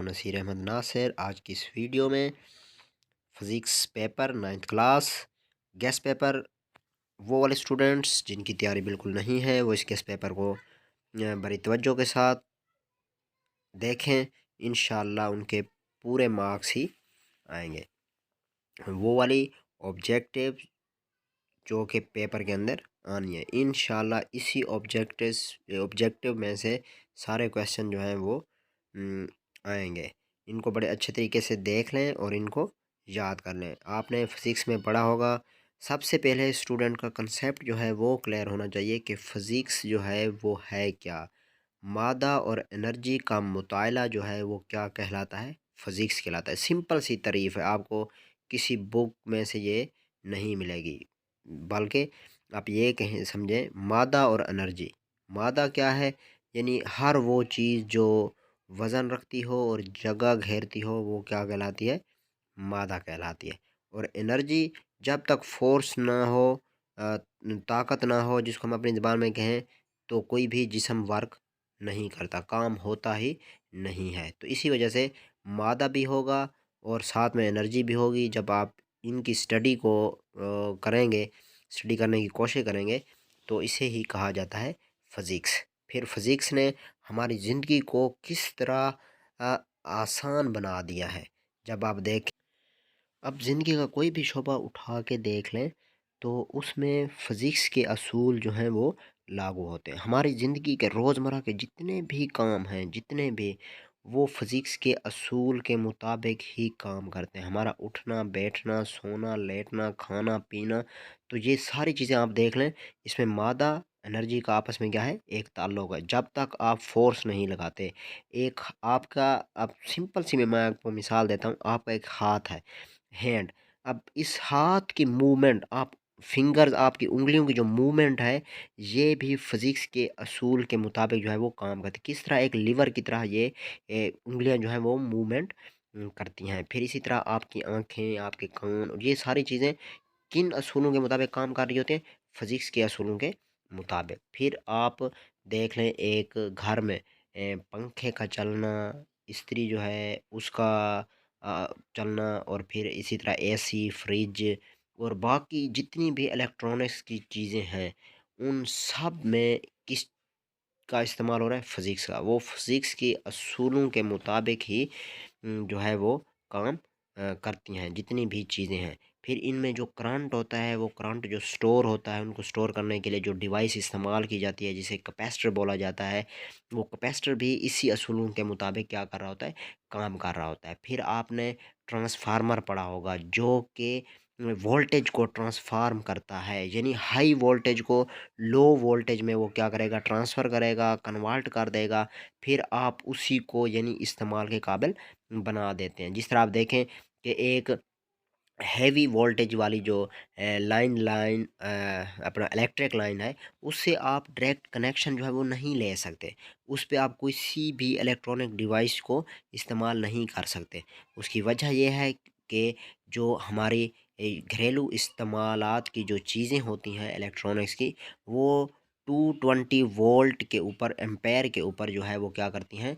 ہوں نصیر احمد ناصر۔ آج کی اس ویڈیو میں physics paper 9th class guess paper, وہ والے اسٹوڈنٹس جن کی تیاری بالکل نہیں ہے وہ اس گیس پیپر کو بڑی توجہ کے ساتھ دیکھیں، انشاءاللہ ان کے پورے مارکس ہی آئیں گے۔ وہ والی آبجیکٹیو جو کہ پیپر کے اندر آنی ہے، انشاءاللہ اسی آبجیکٹیو میں سے سارے کویشچن جو ہیں وہ آئیں گے۔ ان کو بڑے اچھے طریقے سے دیکھ لیں اور ان کو یاد کر لیں۔ آپ نے فزکس میں پڑھا ہوگا، سب سے پہلے اسٹوڈنٹ کا کنسیپٹ جو ہے وہ کلیئر ہونا چاہیے کہ فزکس جو ہے وہ ہے کیا۔ مادہ اور انرجی کا مطالعہ جو ہے وہ کیا کہلاتا ہے؟ فزکس کہلاتا ہے۔ سمپل سی تعریف ہے، آپ کو کسی بک میں سے یہ نہیں ملے گی، بلکہ آپ یہ کہیں سمجھیں مادہ اور انرجی۔ مادہ کیا ہے؟ یعنی ہر وہ چیز جو وزن رکھتی ہو اور جگہ گھیرتی ہو وہ کیا کہلاتی ہے؟ مادہ کہلاتی ہے۔ اور انرجی جب تک فورس نہ ہو، طاقت نہ ہو، جس کو ہم اپنی زبان میں کہیں تو کوئی بھی جسم ورک نہیں کرتا، کام ہوتا ہی نہیں ہے۔ تو اسی وجہ سے مادہ بھی ہوگا اور ساتھ میں انرجی بھی ہوگی۔ جب آپ ان کی اسٹڈی کو کریں گے، اسٹڈی کرنے کی کوشش کریں گے، تو اسے ہی کہا جاتا ہے فزکس۔ پھر فزکس نے ہماری زندگی کو کس طرح آسان بنا دیا ہے۔ جب آپ دیکھیں، اب زندگی کا کوئی بھی شعبہ اٹھا کے دیکھ لیں تو اس میں فزکس کے اصول جو ہیں وہ لاگو ہوتے ہیں۔ ہماری زندگی کے روزمرہ کے جتنے بھی کام ہیں، جتنے بھی، وہ فزکس کے اصول کے مطابق ہی کام کرتے ہیں۔ ہمارا اٹھنا، بیٹھنا، سونا، لیٹنا، کھانا، پینا، تو یہ ساری چیزیں آپ دیکھ لیں، اس میں مادہ انرجی کا آپس میں کیا ہے؟ ایک تعلق ہے۔ جب تک آپ فورس نہیں لگاتے، ایک آپ کا، اب سمپل سی میں آپ کو مثال دیتا ہوں، آپ کا ایک ہاتھ ہے، ہینڈ، اب اس ہاتھ کی موومنٹ، آپ فنگرز، آپ کی انگلیوں کی جو موومنٹ ہے، یہ بھی فزکس کے اصول کے مطابق جو ہے وہ کام کرتی ہے۔ کس طرح ایک لیور کی طرح یہ انگلیاں جو ہیں وہ موومنٹ کرتی ہیں۔ پھر اسی طرح آپ کی آنکھیں، آپ کے کان، یہ ساری چیزیں کن اصولوں کے مطابق کام کر رہی ہوتی ہیں؟ فزکس کے اصولوں کے مطابق۔ پھر آپ دیکھ لیں ایک گھر میں پنکھے کا چلنا، استری جو ہے اس کا چلنا، اور پھر اسی طرح اے سی، فریج اور باقی جتنی بھی الیکٹرانکس کی چیزیں ہیں، ان سب میں کس کا استعمال ہو رہا ہے؟ فزکس کا۔ وہ فزکس کے اصولوں کے مطابق ہی جو ہے وہ کام کرتی ہیں، جتنی بھی چیزیں ہیں۔ پھر ان میں جو کرنٹ ہوتا ہے، وہ کرنٹ جو سٹور ہوتا ہے، ان کو سٹور کرنے کے لیے جو ڈیوائس استعمال کی جاتی ہے، جسے کیپیسٹر بولا جاتا ہے، وہ کیپیسٹر بھی اسی اصولوں کے مطابق کیا کر رہا ہوتا ہے؟ کام کر رہا ہوتا ہے۔ پھر آپ نے ٹرانسفارمر پڑھا ہوگا، جو کہ وولٹیج کو ٹرانسفارم کرتا ہے، یعنی ہائی وولٹیج کو لو وولٹیج میں وہ کیا کرے گا؟ ٹرانسفر کرے گا، کنورٹ کر دے گا، پھر آپ اسی کو یعنی استعمال کے قابل بنا دیتے ہیں۔ جس طرح آپ دیکھیں کہ ایک ہیوی وولٹیج والی جو لائن اپنا الیکٹرک لائن ہے، اس سے آپ ڈائریکٹ کنیکشن جو ہے وہ نہیں لے سکتے، اس پہ آپ کسی بھی الیکٹرانک ڈیوائس کو استعمال نہیں کر سکتے۔ اس کی وجہ یہ ہے کہ جو ہماری گھریلو استعمالات کی جو چیزیں ہوتی ہیں الیکٹرانکس کی، وہ 220 وولٹ کے اوپر، ایمپیر کے اوپر جو ہے وہ کیا کرتی ہیں؟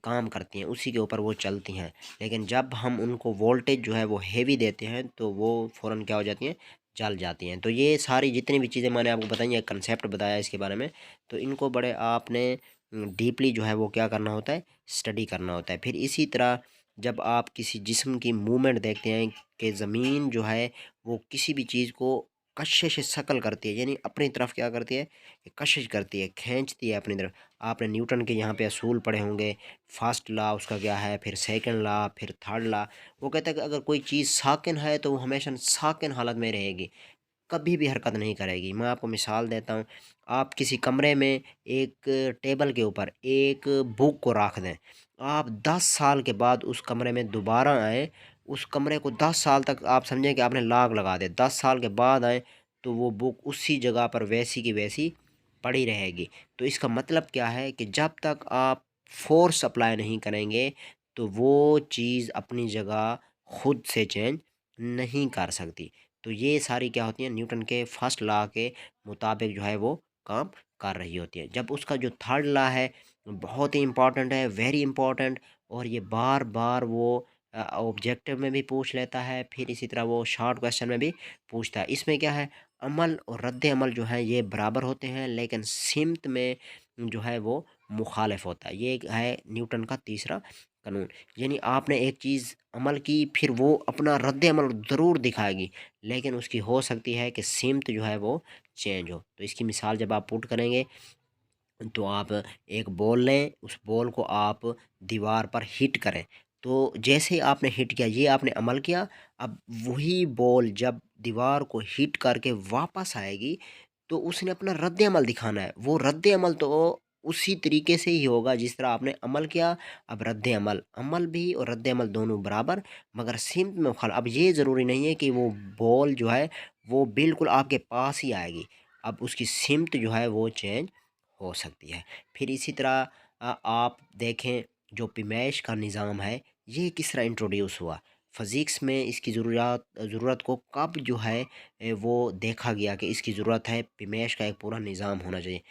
کام کرتی ہیں، اسی کے اوپر وہ چلتی ہیں۔ لیکن جب ہم ان کو وولٹیج جو ہے وہ ہیوی دیتے ہیں تو وہ فوراً کیا ہو جاتی ہیں؟ جل جاتی ہیں۔ تو یہ ساری جتنی بھی چیزیں میں نے آپ کو بتائیں، یہ کنسیپٹ بتایا اس کے بارے میں، تو ان کو بڑے آپ نے ڈیپلی جو ہے وہ کیا کرنا ہوتا ہے؟ اسٹڈی کرنا ہوتا ہے۔ پھر اسی طرح جب آپ کسی جسم کی موومنٹ دیکھتے ہیں کہ زمین جو ہے وہ کسی بھی چیز کو کشش شکل کرتی ہے، یعنی اپنی طرف کیا کرتی ہے؟ کشش کرتی ہے، کھینچتی ہے اپنی طرف۔ آپ نے نیوٹن کے یہاں پہ اصول پڑھے ہوں گے، فرسٹ لا اس کا کیا ہے، پھر سیکنڈ لا، پھر تھرڈ لا۔ وہ کہتا ہے کہ اگر کوئی چیز ساکن ہے تو وہ ہمیشہ ساکن حالت میں رہے گی، کبھی بھی حرکت نہیں کرے گی۔ میں آپ کو مثال دیتا ہوں، آپ کسی کمرے میں ایک ٹیبل کے اوپر ایک بک کو رکھ دیں، آپ 10 سال کے بعد اس کمرے میں دوبارہ آئیں، اس کمرے کو 10 سال تک آپ سمجھیں کہ آپ نے لاک لگا دے، 10 سال کے بعد آئیں تو وہ بک اسی جگہ پر ویسی کی ویسی پڑی رہے گی۔ تو اس کا مطلب کیا ہے کہ جب تک آپ فورس اپلائی نہیں کریں گے تو وہ چیز اپنی جگہ خود سے چینج نہیں کر سکتی۔ تو یہ ساری کیا ہوتی ہیں؟ نیوٹن کے فرسٹ لا کے مطابق جو ہے وہ کام کر رہی ہوتی ہے۔ جب اس کا جو تھرڈ لا ہے، بہت ہی امپورٹنٹ ہے، ویری امپورٹنٹ، اور ये बार बार वो ऑब्जेक्टिव में भी पूछ लेता है, फिर इसी तरह वो शॉर्ट क्वेश्चन में भी पूछता है। इसमें क्या है, अमल और रद्द अमल जो है ये बराबर होते हैं, लेकिन सिमत में जो है वो मुखालिफ होता है। ये एक है न्यूटन का तीसरा कानून। यानी आपने एक चीज़ अमल की, फिर वो अपना रद्द अमल ज़रूर दिखाएगी, लेकिन उसकी हो सकती है कि सिमत जो है वो चेंज हो। तो इसकी मिसाल जब आप पुट करेंगे तो आप एक बॉल लें, उस बॉल को आप दीवार पर हिट करें। तो जैसे ही आपने हिट किया, ये आपने अमल किया। अब वही बॉल जब दीवार को हिट करके वापस आएगी, तो उसने अपना रद्द अमल दिखाना है। वो रद्द अमल तो उसी तरीके से ही होगा जिस तरह आपने अमल किया। अब रद्द अमल, अमल भी और रद्द अमल दोनों बराबर, मगर सिमत में अब ये ज़रूरी नहीं है कि वो बॉल जो है वो बिल्कुल आपके पास ही आएगी। अब उसकी सिमत जो है वो चेंज हो सकती है। फिर इसी तरह आप देखें, जो पेमाइश का निज़ाम है ये किस तरह इंट्रोड्यूस हुआ। फ़िज़िक्स में इसकी ज़रूरत को कब जो है वो देखा गया कि इसकी ज़रूरत है, पेमाइश का एक पूरा निज़ाम होना चाहिए।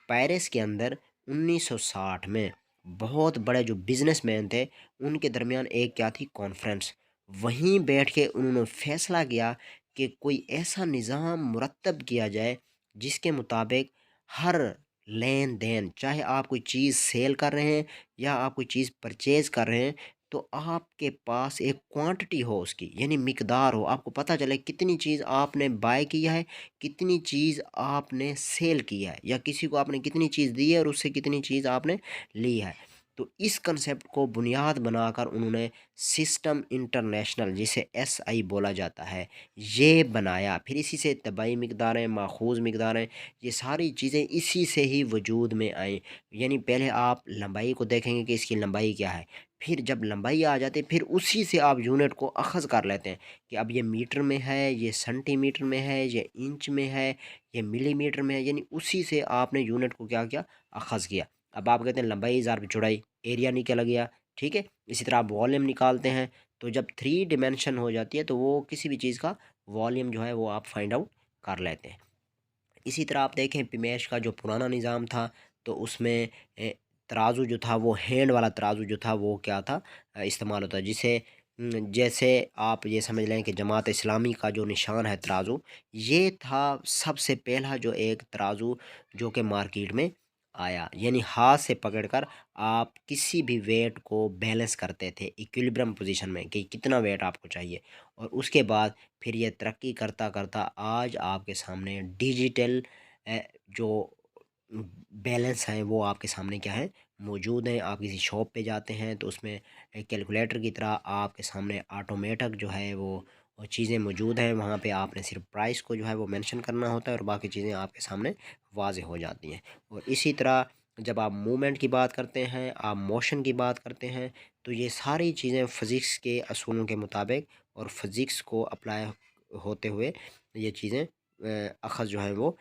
पेरिस के अंदर 1960 में बहुत बड़े जो बिजनेसमैन थे, उनके दरमियान एक क्या थी, कॉन्फ्रेंस। वहीं बैठ के उन्होंने फैसला किया कि कोई ऐसा निज़ाम मुरतब किया जाए जिसके मुताबिक हर लेन देन, चाहे आप कोई चीज़ सेल कर रहे हैं या आप कोई चीज़ परचेज़ कर रहे हैं, तो आपके पास एक क्वांटिटी हो उसकी, यानी मिकदार हो। आपको पता चले कितनी चीज़ आपने बाय किया है, कितनी चीज़ आपने सेल किया है, या किसी को आपने कितनी चीज़ दी है और उससे कितनी चीज़ आपने ली है। तो इस कंसेप्ट को बुनियाद बनाकर उन्होंने सिस्टम इंटरनेशनल, जिसे एसआई बोला जाता है, ये बनाया। फिर इसी से तबाई मिकदारें, माखूज़ मिकदारें, ये सारी चीज़ें इसी से ही वजूद में आई। यानी पहले आप लंबाई को देखेंगे कि इसकी लंबाई क्या है, फिर जब लंबाई आ जाती है, फिर उसी से आप यूनिट को अखज़ कर लेते हैं कि अब ये मीटर में है, ये सेंटीमीटर में है, ये इंच में है, ये मिलीमीटर में है। यानी उसी से आपने यूनिट को क्या किया, अखज़ किया। अब आप कहते हैं लंबाई ज़ार चौड़ाई, एरिया निकल गया, ठीक है। इसी तरह आप वॉल्यूम निकालते हैं, तो जब थ्री डिमेंशन हो जाती है तो वो किसी भी चीज़ का वॉल्यूम जो है वो आप फाइंड आउट कर लेते हैं। इसी तरह आप देखें, पेमाइश का जो पुराना निज़ाम था, तो उसमें तराजू जो था वो हैंड वाला तराजू जो था वो क्या था, इस्तेमाल होता है। जिसे जैसे आप ये समझ लें कि जमात इस्लामी का जो निशान है तराजू, ये था सबसे पहला जो एक तराजू जो कि मार्केट में आया। यानी हाथ से पकड़कर आप किसी भी वेट को बैलेंस करते थे इक्विलिब्रियम पोजीशन में कि कितना वेट आपको चाहिए। और उसके बाद फिर ये तरक्की करता करता आज आपके सामने डिजिटल जो बैलेंस हैं वो आपके सामने क्या है, मौजूद हैं। आप किसी शॉप पे जाते हैं तो उसमें एक कैलकुलेटर की तरह आपके सामने ऑटोमेटिक जो है वो चीज़ें मौजूद हैं। वहाँ पे आपने सिर्फ प्राइस को जो है वो मेंशन करना होता है और बाकी चीज़ें आपके सामने वाज़ेह हो जाती हैं। और इसी तरह जब आप मूवमेंट की बात करते हैं, आप मोशन की बात करते हैं, तो ये सारी चीज़ें फ़िज़िक्स के असूलों के मुताबिक और फ़िज़िक्स को अप्लाई होते हुए ये चीज़ें अख़ज़ जो है वो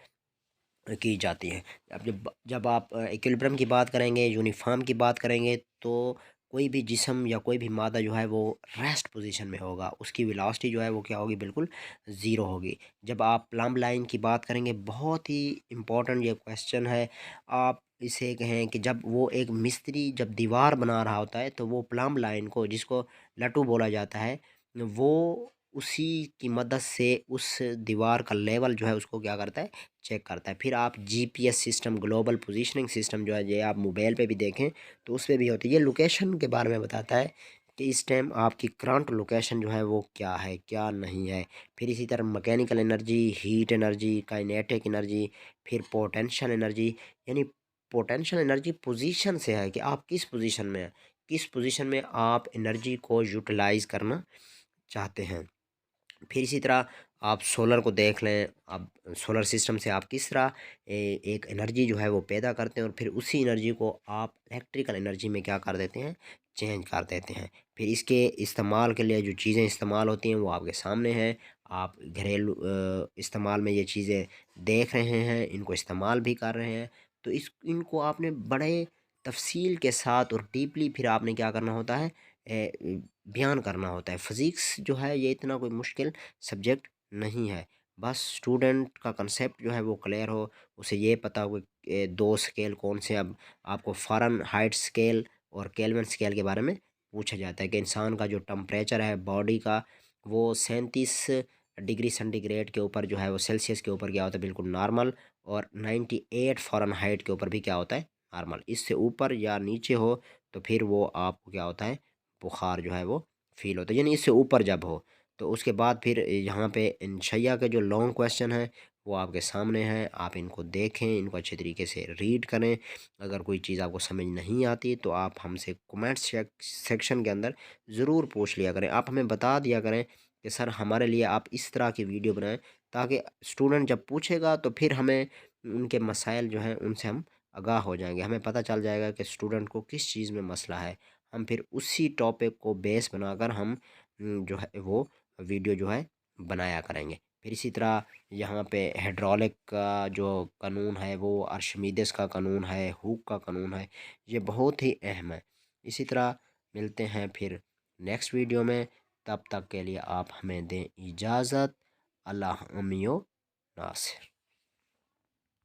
की जाती हैं। अब जब जब आप इक्विलिब्रियम की बात करेंगे, यूनिफ़ॉर्म की बात करेंगे, तो कोई भी जिस्म या कोई भी मादा जो है वो रेस्ट पोज़ीशन में होगा, उसकी वेलोसिटी जो है वो क्या होगी, बिल्कुल ज़ीरो होगी। जब आप प्लम्ब लाइन की बात करेंगे, बहुत ही इम्पोर्टेंट ये क्वेश्चन है। आप इसे कहें कि जब वो एक मिस्त्री जब दीवार बना रहा होता है, तो वो प्लम्ब लाइन को, जिसको लट्टू बोला जाता है, वो उसी की मदद से उस दीवार का लेवल जो है उसको क्या करता है, चेक करता है। फिर आप GPS system, global positioning system जो है, ये आप मोबाइल पे भी देखें तो उस पे भी होती है। ये लोकेशन के बारे में बताता है कि इस टाइम आपकी करंट लोकेशन जो है वो क्या है, क्या नहीं है। फिर इसी तरह mechanical energy, heat energy, kinetic energy, फिर पोटेंशियल एनर्जी। यानी पोटेंशियल एनर्जी पोजीशन से है कि आप किस पोजीशन में हैं, किस पोजीशन में आप एनर्जी को यूटिलाइज़ करना चाहते हैं। फिर इसी तरह आप सोलर को देख लें। अब सोलर सिस्टम से आप किस तरह एक एनर्जी जो है वो पैदा करते हैं और फिर उसी एनर्जी को आप इलेक्ट्रिकल एनर्जी में क्या कर देते हैं, चेंज कर देते हैं। फिर इसके इस्तेमाल के लिए जो चीज़ें इस्तेमाल होती हैं वो आपके सामने हैं। आप घरेलू इस्तेमाल में ये चीज़ें देख रहे हैं, इनको इस्तेमाल भी कर रहे हैं। तो इनको आपने बड़े तफसील के साथ और डीपली फिर आपने क्या करना होता है, बयान करना होता है। फ़िज़िक्स जो है ये इतना कोई मुश्किल सब्जेक्ट नहीं है। बस स्टूडेंट का कंसेप्ट जो है वो क्लियर हो, उसे ये पता हो कि 2 स्केल कौन से। अब आपको फ़ारेनहाइट स्केल और केल्विन स्केल के बारे में पूछा जाता है कि इंसान का जो टेम्परेचर है बॉडी का वो 37 डिग्री सेंटीग्रेड के ऊपर जो है वो सेल्सियस के ऊपर क्या होता है बिल्कुल नॉर्मल, और 98 फ़ारेनहाइट के ऊपर भी क्या होता है नॉर्मल। इससे ऊपर या नीचे हो तो फिर वो आपको क्या होता है बुखार जो है वो फील होता है, यानी इससे ऊपर जब हो। तो उसके बाद फिर यहाँ पे इन शैया के जो लॉन्ग क्वेश्चन हैं वो आपके सामने हैं, आप इनको देखें, इनको अच्छे तरीके से रीड करें। अगर कोई चीज़ आपको समझ नहीं आती तो आप हमसे कमेंट सेक्शन के अंदर ज़रूर पूछ लिया करें। आप हमें बता दिया करें कि सर हमारे लिए आप इस तरह की वीडियो बनाएं, ताकि स्टूडेंट जब पूछेगा तो फिर हमें उनके मसाइल जो हैं उनसे हम आगाह हो जाएंगे, हमें पता चल जाएगा कि स्टूडेंट को किस चीज़ में मसला है। हम फिर उसी टॉपिक को बेस बनाकर हम जो है वो वीडियो जो है बनाया करेंगे। फिर इसी तरह यहाँ पे हाइड्रोलिक का जो कानून है वो आर्शिमीदेस का कानून है, हुक का कानून है, ये बहुत ही अहम है। इसी तरह मिलते हैं फिर नेक्स्ट वीडियो में, तब तक के लिए आप हमें दें इजाज़त। अल्लाह अमियो नासिर।